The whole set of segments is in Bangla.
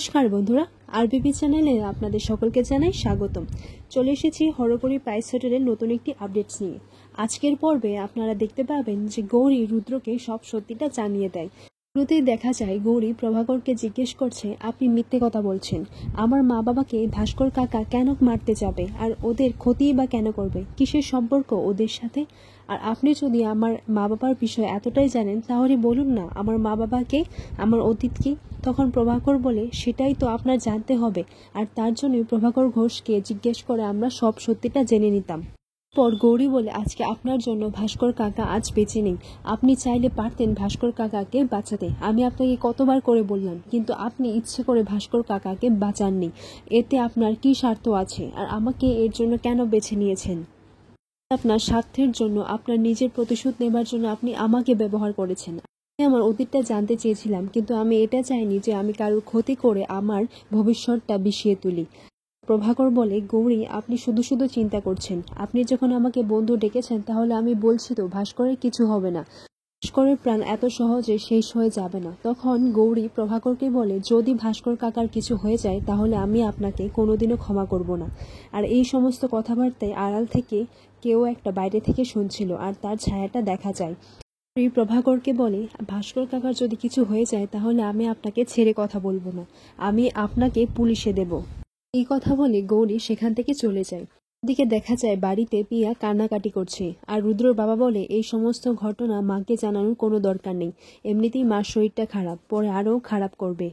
নমস্কার বন্ধুরা, আরবিবি চ্যানেলে আপনাদের সকলকে জানাই স্বাগতম। চলে এসেছি হরপরি প্রাইস হোটেলের নতুন একটি আপডেটস নিয়ে। আজকের পর্বে আপনারা দেখতে পাবেন যে গৌরী রুদ্রকে সব সত্যিটা জানিয়ে দেয়। শুরুতেই দেখা যায় গৌরী প্রভাকরকে জিজ্ঞেস করছে, আপনি মিথ্যে কথা বলছেন। আমার মা বাবাকে ভাস্কর কাকা কেন মারতে যাবে, আর ওদের ক্ষতি বা কেন করবে, কিসের সম্পর্ক ওদের সাথে? আর আপনি যদি আমার মা বাবার বিষয়ে এতটাই জানেন তাহলে বলুন না আমার মা বাবাকে, আমার অতীত কি। তখন প্রভাকর বলে, সেটাই তো আপনার জানতে হবে, আর তার জন্যই প্রভাকর ঘোষকে জিজ্ঞেস করে আমরা সব সত্যিটা জেনে নিতাম। পর গৌরী বলে, আজকে আপনার জন্য ভাস্কর কাকা আজ বেঁচে নেই। আপনি চাইলে পারতেন ভাস্কর কাকাকে বাঁচাতে, আমি আপনাকে কতবার করে বললাম, কিন্তু আপনি ইচ্ছে করে ভাস্কর কাকাকে বাঁচাননি। এতে আপনার কি স্বার্থ আছে, আর আমাকে এর জন্য কেন বেছে নিয়েছেন? আপনার স্বার্থের জন্য, আপনার নিজের প্রতিশোধ নেবার জন্য আপনি আমাকে ব্যবহার করেছেন। আমি আমার অতীতটা জানতে চেয়েছিলাম, কিন্তু আমি এটা চাইনি যে আমি কারোর ক্ষতি করে আমার ভবিষ্যৎটা বিষিয়ে তুলি। প্রভাকর বলে, গৌরী আপনি শুধু শুধু চিন্তা করছেন। আপনি যখন আমাকে বন্ধু ডেকেছেন তাহলে আমি বলছি তো ভাস্করের কিছু হবে না, ভাস্করের প্রাণ এত সহজে শেষ হয়ে যাবে না। তখন গৌরী প্রভাকরকে বলে, যদি ভাস্কর কাকার কিছু হয়ে যায় তাহলে আমি আপনাকে কোনোদিনও ক্ষমা করব না। আর এই সমস্ত কথাবার্তায় আড়াল থেকে কেউ একটা বাইরে থেকে শুনছিল, আর তার ছায়াটা দেখা যায়। গৌরী প্রভাকরকে বলে, ভাস্কর কাকার যদি কিছু হয়ে যায় তাহলে আমি আপনাকে ছেড়ে কথা বলবো না, আমি আপনাকে পুলিশে দেব। এই কথা বলে গৌরী সেখান থেকে চলে যায়। দিকে দেখা যায় বাড়িতে পিয়া কান্নাকাটি করছে, আর রুদ্রর বাবা বলে, এই সমস্ত ঘটনা মাকে জানানোর কোনো দরকার নেই, এমনিতেই মার শরীরটা খারাপ, পরে আরও খারাপ করবে।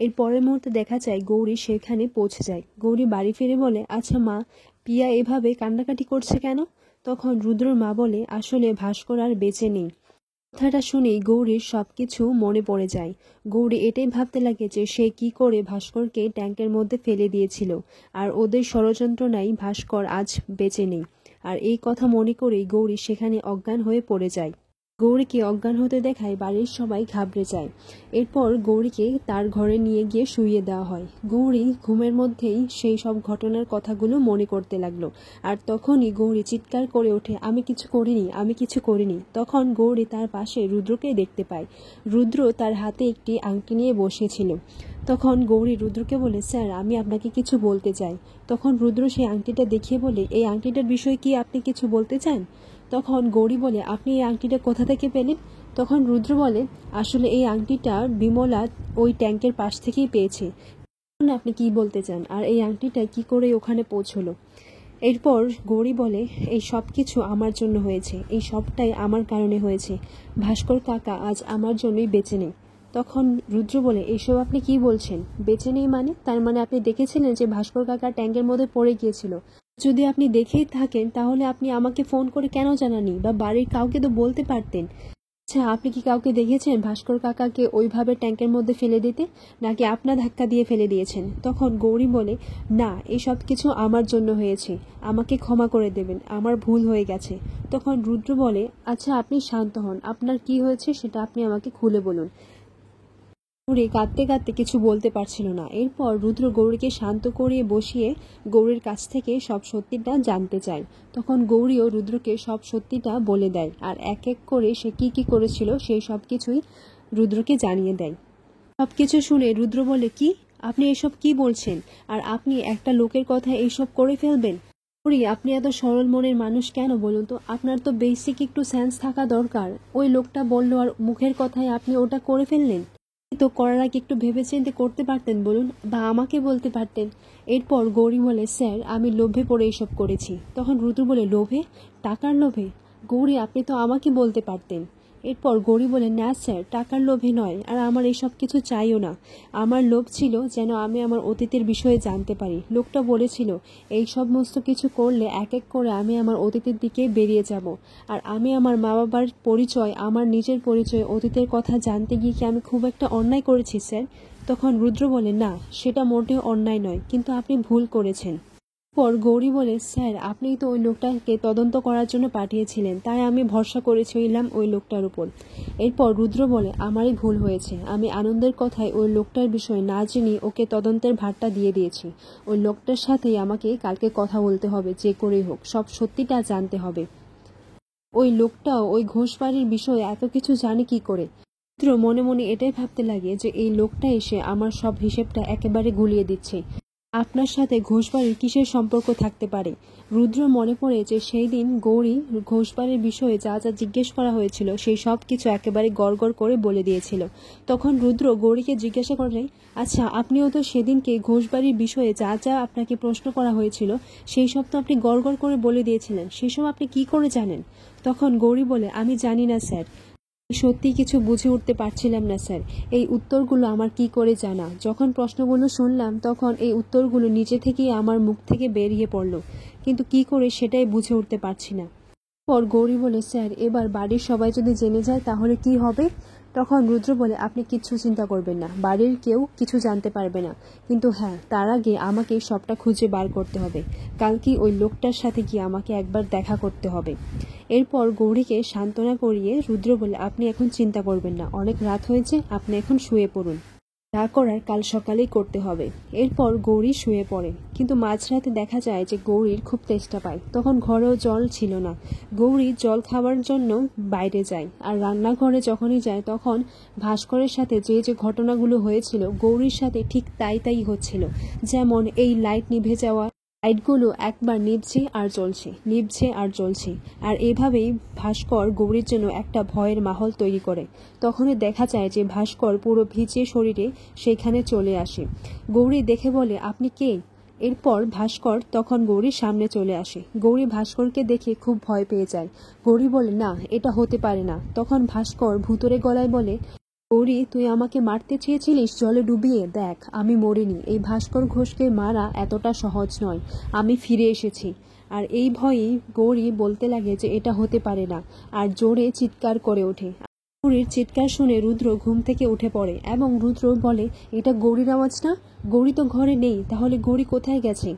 এর পরের মুহূর্তে দেখা যায় গৌরী সেখানে পৌঁছে যায়। গৌরী বাড়ি ফিরে বলে, আচ্ছা মা, পিয়া এভাবে কান্নাকাটি করছে কেন? তখন রুদ্রর মা বলে, আসলে ভাস্কর আর বেঁচে নেই। কথাটা শুনেই গৌরীর সবকিছু মনে পড়ে যায়। গৌরী এটাই ভাবতে লাগে যে সে কি করে ভাস্করকে ট্যাঙ্কের মধ্যে ফেলে দিয়েছিল, আর ওদের ষড়যন্ত্রণাই ভাস্কর আজ বেঁচে নেই। আর এই কথা মনে করেই গৌরী সেখানে অজ্ঞান হয়ে পড়ে যায়। গৌরীকে অজ্ঞান হতে দেখায় বাড়ির সবাই ঘাবড়ে যায়। এরপর গৌরীকে তার ঘরে নিয়ে গিয়ে শুইয়ে দেওয়া হয়। গৌরী ঘুমের মধ্যেই সেই সব ঘটনার কথাগুলো মনে করতে লাগলো। আর তখনই গৌরী চিৎকার করে ওঠে, আমি কিছু করিনি, আমি কিছু করিনি। তখন গৌরী তার পাশে রুদ্রকে দেখতে পায়। রুদ্র তার হাতে একটি আংটি নিয়ে বসেছিল। তখন গৌরী রুদ্রকে বলে, স্যার আমি আপনাকে কিছু বলতে চাই। তখন রুদ্র সেই আংটিটা দেখিয়ে বলে, এই আংটিটার বিষয়ে কি আপনি কিছু বলতে চান? তখন গৌরী বলে, আপনি এই আংটিটা কোথা থেকে পেলেন? তখন রুদ্র বলে, আসলে এই আংটিটা বিমলা ওই ট্যাঙ্কের পাশ থেকেই পেয়েছে। আপনি কি বলতে চান, আর এই আংটিটা কি করে ওখানে পৌঁছলো? এরপর গৌরী বলে, এই সব কিছু আমার জন্য হয়েছে, এই সবটাই আমার কারণে হয়েছে। ভাস্কর কাকা আজ আমার জন্যই বেঁচে নেই। তখন রুদ্র বলে, এইসব আপনি কি বলছেন? বেঁচে নেই মানে? তার মানে আপনি দেখেছিলেন যে ভাস্কর কাকা ট্যাঙ্কের মধ্যে পড়ে গিয়েছিল? যদি আপনি দেখেই থাকেন তাহলে আপনি আমাকে ফোন করে কেন জানাননি, বা বাড়ির কাউকে তো বলতে পারতেন। আচ্ছা, আপনি কি কাউকে দেখেছেন ভাস্কর কাকাকে ওইভাবে ট্যাঙ্কের মধ্যে ফেলে দিতে, নাকি আপনার ধাক্কা দিয়ে ফেলে দিয়েছেন? তখন গৌরী বলে, না, এই সব কিছু আমার জন্য হয়েছে, আমাকে ক্ষমা করে দেবেন, আমার ভুল হয়ে গেছে। তখন রুদ্র বলে, আচ্ছা আপনি শান্ত হন, আপনার কি হয়েছে সেটা আপনি আমাকে খুলে বলুন। গৌরী কাঁদতে কাঁদতে কিছু বলতে পারছিল না। এরপর রুদ্র গৌরীকে শান্ত করিয়ে বসিয়ে গৌরীর কাছ থেকে সব সত্যিটা জানতে চায়। তখন গৌরীও রুদ্রকে সব সত্যিটা বলে দেয়, আর এক এক করে সে কি কি করেছিল সেই সব কিছুই রুদ্রকে জানিয়ে দেয়। সবকিছু শুনে রুদ্র বলে, কি, আপনি এসব কি বলছেন? আর আপনি একটা লোকের কথা এইসব করে ফেলবেন? গৌরী, আপনি এত সরল মনের মানুষ কেন বলুন তো? আপনার তো বেসিক একটু সেন্স থাকা দরকার। ওই লোকটা বললো আর মুখের কথায় আপনি ওটা করে ফেললেন। তো করার আগে একটু ভেবেচিন্তে করতে পারতেন বলুন, বা আমাকে বলতে পারতেন। এরপর গৌরী বলে, স্যার আমি লোভে পড়ে এসব করেছি। তখন রুদ্র বলে, লোভে? টাকার লোভে? গৌরী, আপনি তো আমাকে বলতে পারতেন। এরপর গৌরী বলে, না স্যার, টাকার লোভে নয়, আর আমার এইসব কিছু চাইও না। আমার লোভ ছিল যেন আমি আমার অতীতের বিষয়ে জানতে পারি। লোকটা বলেছিল এই সমস্ত কিছু করলে এক এক করে আমি আমার অতীতের দিকে বেরিয়ে যাব, আর আমি আমার মা বাবার পরিচয়, আমার নিজের পরিচয়, অতীতের কথা জানতে গিয়ে কি আমি খুব একটা অন্যায় করেছি স্যার? তখন রুদ্র বলে, না, সেটা মোটেও অন্যায় নয়, কিন্তু আপনি ভুল করেছেন। পর গৌরী বলে, স্যার আপনিই তো ওই লোকটাকে তদন্ত করার জন্য পাঠিয়েছিলেন, তাই আমি ভরসা করেছিলাম ওই লোকটার উপর। এরপর রুদ্র বলে, আমারই ভুল হয়েছে, আমি আনন্দের কথায় ওই লোকটার বিষয়ে না জেনে ওকে তদন্তের ভারটা দিয়ে দিয়েছি। ওই লোকটার সাথেই আমাকে কালকে কথা বলতে হবে, যে করেই হোক সব সত্যিটা জানতে হবে। ওই লোকটাও ওই ঘোষ বাড়ির বিষয়ে এত কিছু জানে কি করে? রুদ্র মনে মনে এটাই ভাবতে লাগে যে এই লোকটা এসে আমার সব হিসেবটা একেবারে গুলিয়ে দিচ্ছে। আপনার সাথে ঘোষবাড়ির কিসের সম্পর্ক থাকতে পারে? রুদ্র মনে পড়ে যে সেই দিন গৌরী ঘোষবাড়ির বিষয়ে যা যা জিজ্ঞেস করা হয়েছিল সেই সব কিছু একেবারে গড়গড় করে বলে দিয়েছিল। তখন রুদ্র গৌরীকে জিজ্ঞাসা করে, আচ্ছা আপনিও তো সেদিনকে ঘোষবাড়ির বিষয়ে যা যা আপনাকে প্রশ্ন করা হয়েছিল সেই সব তো আপনি গড়গড় করে বলে দিয়েছিলেন, সেসব আপনি কি করে জানেন? তখন গৌরী বলে, আমি জানি না স্যার, সত্যি কিছু বুঝে উঠতে পারছিলাম না স্যার। এই উত্তরগুলো আমার কি করে জানা? যখন প্রশ্নগুলো শুনলাম তখন এই উত্তরগুলো নিজে থেকেই আমার মুখ থেকে বেরিয়ে পড়ল, কিন্তু কি করে সেটাই বুঝে উঠতে পারছি না। পর গৌরী বলে, স্যার এবার বাড়ির সবাই যদি জেনে যায় তাহলে কি হবে? তখন রুদ্র বলে, আপনি কিচ্ছু চিন্তা করবেন না, বাড়ির কেউ কিছু জানতে পারবে না, কিন্তু হ্যাঁ তার আগে আমাকে সবটা খুঁজে বার করতে হবে। কালকে ওই লোকটার সাথে গিয়ে আমাকে একবার দেখা করতে হবে। এরপর গৌরীকে সান্ত্বনা করিয়ে রুদ্র বলে, আপনি এখন চিন্তা করবেন না, অনেক রাত হয়েছে, আপনি এখন শুয়ে পড়ুন, যা করার কাল সকালেই করতে হবে। এরপর গৌরী শুয়ে পড়ে, কিন্তু মাঝরাতে দেখা যায় যে গৌরীর খুব তেষ্টা পায়। তখন ঘরেও জল ছিল না। গৌরী জল খাওয়ার জন্য বাইরে যায়, আর রান্নাঘরে যখনই যায় তখন ভাস্করের সাথে যে যে ঘটনাগুলো হয়েছিল গৌরীর সাথে ঠিক তাই তাই হচ্ছিল। যেমন এই লাইট নিভে যাওয়া, লাইটগুলো একবার নিভছে আর জ্বলছে, নিভছে আর জ্বলছে, আর এভাবেই ভাস্কর গৌরীর জন্য একটা ভয়ের মাহল তৈরি করে। তখনই দেখা যায় যে ভাস্কর পুরো ভিজে শরীরে সেইখানে চলে আসে। গৌরী দেখে বলে, আপনি কে? এরপর ভাস্কর তখন গৌরীর সামনে চলে আসে। গৌরী ভাস্করকে দেখে খুব ভয় পেয়ে যায়। গৌরী বলে, না এটা হতে পারে না। তখন ভাস্কর ভুতুড়ে গলায় বলে, গৌরী তুই আমাকে মারতে চেয়েছিলিস জলে ডুবিয়ে, দেখ আমি মরিনি। এই ভাস্কর ঘোষকে মারা এতটা সহজ নয়, আমি ফিরে এসেছি। আর এই ভয়েই গৌরী বলতে লাগে যে এটা হতে পারে না, আর জোরে চিৎকার করে ওঠে। গৌরীর চিৎকার শুনে রুদ্র ঘুম থেকে উঠে পড়ে এবং রুদ্র বলে, এটা গৌরীর আওয়াজ না? গৌরী তো ঘরে নেই, তাহলে গৌরী কোথায় গেছে?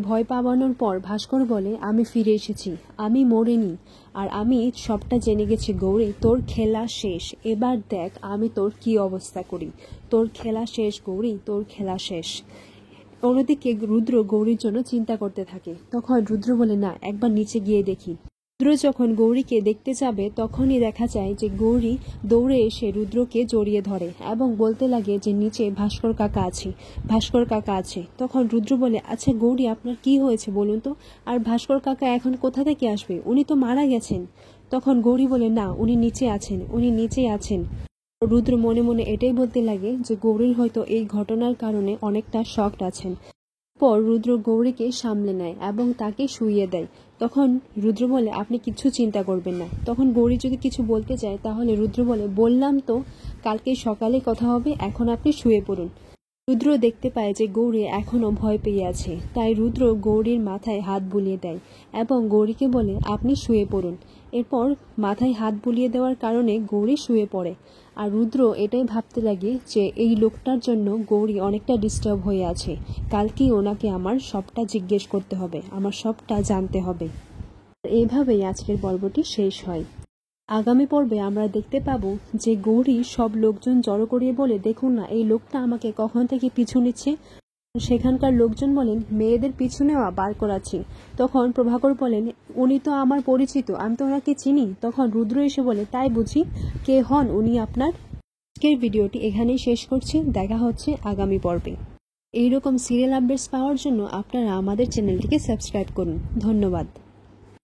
ভয় পাওয়ানোর পর ভাস্কর বলে, আমি ফিরে এসেছি, আমি মরিনি, আর আমি সবটা জেনে গেছি। গৌরী তোর খেলা শেষ, এবার দেখ আমি তোর কি অবস্থা করি। তোর খেলা শেষ গৌরী, তোর খেলা শেষ। অন্যদিকে রুদ্র গৌরীর জন্য চিন্তা করতে থাকে। তখন রুদ্র বলে, না একবার নিচে গিয়ে দেখি। রুদ্র যখন গৌরীকে দেখতে যাবে তখনই দেখা যায় যে গৌরী দৌড়ে এসে রুদ্রকে জড়িয়ে ধরে এবং বলতে লাগে যে নিচে ভাস্কর কাকা আছে, ভাস্কর কাকা আছে। তখন রুদ্র বলে, আচ্ছা গৌরী আপনার কি হয়েছে বলুন তো, আর ভাস্কর কাকা এখন কোথা থেকে আসবে, উনি তো মারা গেছেন। তখন গৌরী বলে, না উনি নিচে আছেন, উনি নিচে আছেন। রুদ্র মনে মনে এটাই বলতে লাগে যে গৌরীর হয়তো এই ঘটনার কারণে অনেকটা শকড আছেন। পর রুদ্র গৌরীকে সামলে নেয় এবং তাকে শুইয়ে দেয়। তখন রুদ্র বলে, আপনি কিছু চিন্তা করবেন না। তখন গৌরী যদি কিছু বলতে যায় তাহলে রুদ্র বলে, বললাম তো কালকে সকালে কথা হবে, এখন আপনি শুয়ে পড়ুন। রুদ্র দেখতে পায় যে গৌরী এখনও ভয় পেয়ে আছে, তাই রুদ্র গৌরীর মাথায় হাত বুলিয়ে দেয় এবং গৌরীকে বলে, আপনি শুয়ে পড়ুন। এরপর মাথায় হাত বুলিয়ে দেওয়ার কারণে গৌরী শুয়ে পড়ে। আর রুদ্র এটাই ভাবতে লাগে যে এই লোকটার জন্য গৌরী অনেকটা ডিস্টার্ব হয়ে আছে, কালকেই ওনাকে আমার সবটা জিজ্ঞেস করতে হবে, আমার সবটা জানতে হবে। এইভাবেই আজকের পর্বটি শেষ হয়। আগামী পর্বে আমরা দেখতে পাবো যে গৌরী সব লোকজন জড়ো করিয়ে বলে, দেখুন না এই লোকটা আমাকে কখন থেকে পিছু নিচ্ছে। সেখানকার লোকজন বলেন, মেয়েদের পিছু নেওয়া বার করাচ্ছি। তখন প্রভাকর বলেন, উনি তো আমার পরিচিত, আমি তো ওনাকে চিনি। তখন রুদ্র এসে বলে, তাই বুঝি, কে হন উনি আপনার? আজকের ভিডিওটি এখানেই শেষ করছি, দেখা হচ্ছে আগামী পর্বে। এইরকম সিরিয়াল আপডেটস পাওয়ার জন্য আপনারা আমাদের চ্যানেলটিকে সাবস্ক্রাইব করুন। ধন্যবাদ।